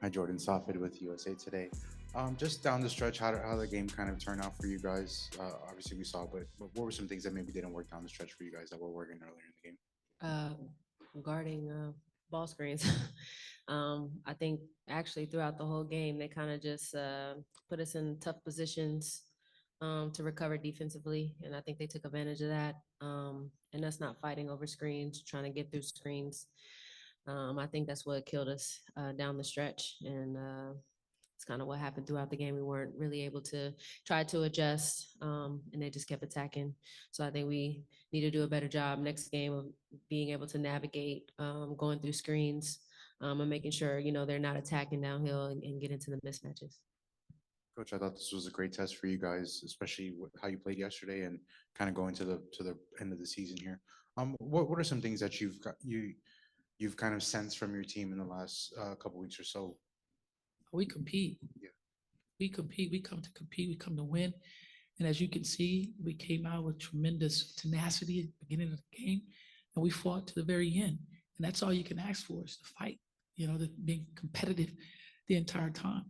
Hi, Jordan Safid with USA Today. Just down the stretch, how the game kind of turned out for you guys? Obviously, we saw, but what were some things that maybe didn't work down the stretch for you guys that were working earlier in the game? uh, guarding ball screens. I think actually throughout the whole game, they kind of just put us in tough positions to recover defensively, and I think they took advantage of that. And us not fighting over screens, trying to get through screens. I think that's what killed us down the stretch, and it's kind of what happened throughout the game. We weren't really able to try to adjust, and they just kept attacking. So I think we need to do a better job next game of being able to navigate going through screens and making sure they're not attacking downhill and get into the mismatches. Coach, I thought this was a great test for you guys, especially how you played yesterday and kind of going to the end of the season here. What are some things that you've kind of sensed from your team in the last couple weeks or so? We compete. Yeah. We compete. We come to compete. We come to win. And as you can see, we came out with tremendous tenacity at the beginning of the game, and we fought to the very end. And that's all you can ask for is to fight. Being competitive the entire time.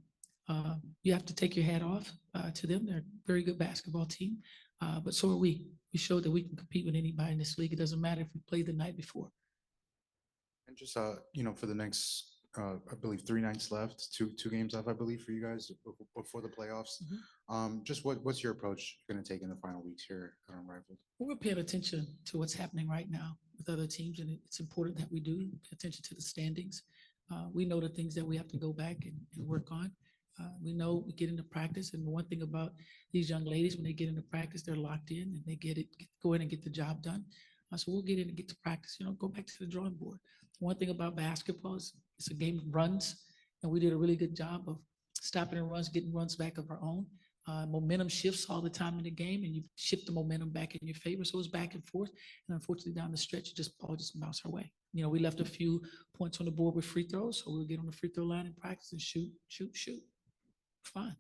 You have to take your hat off to them. They're a very good basketball team, but so are we. We showed that we can compete with anybody in this league. It doesn't matter if we played the night before. And just for the next I believe 3 nights left, two games left, I believe, for you guys before the playoffs. Mhm. Just what's your approach going to take in the final weeks here at Unrivaled? We're paying attention to what's happening right now with other teams, and it's important that we do pay attention to the standings. We know the things that we have to go back and work on. We know we get into practice, and the one thing about these young ladies, when they get into practice, they're locked in and they go in and get the job done. So we'll get in and get to practice. Go back to the drawing board. One thing about basketball is it's a game of runs, and we did a really good job of stopping the runs, getting runs back of our own. Momentum shifts all the time in the game, and you shift the momentum back in your favor. So it's back and forth. And unfortunately, down the stretch, ball just bounced our way. We left a few points on the board with free throws, so we'll get on the free throw line in practice and shoot, shoot, shoot. Fine.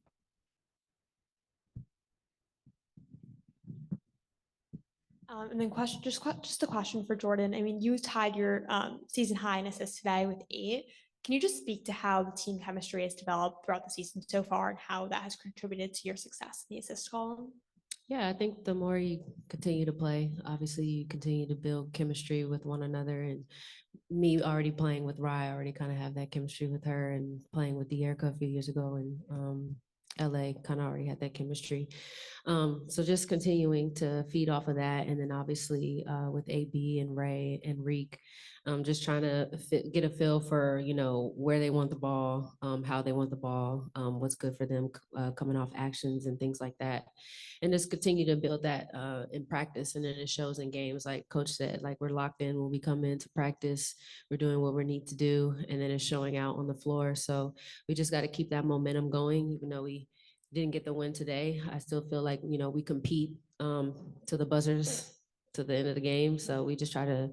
And then just a question for Jordan. I mean, you tied your season high in assists today with 8. Can you just speak to how the team chemistry has developed throughout the season so far and how that has contributed to your success in the assist column? Yeah, I think the more you continue to play, obviously you continue to build chemistry with one another. And me already playing with Rye, I already kind of have that chemistry with her, and playing with Dearica a few years ago and LA kind of already had that chemistry. So just continuing to feed off of that. And then obviously with AB and Ray and Reek, just trying to get a feel for, where they want the ball, how they want the ball, what's good for them coming off actions and things like that. And just continue to build that in practice. And then it shows in games, like Coach said, like we're locked in when we come into practice, we're doing what we need to do, and then it's showing out on the floor. So we just got to keep that momentum going, even though we didn't get the win today. I still feel like, we compete to the buzzers to the end of the game. So we just try to,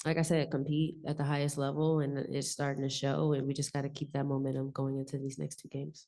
like I said, compete at the highest level, and it's starting to show. And we just got to keep that momentum going into these next 2 games.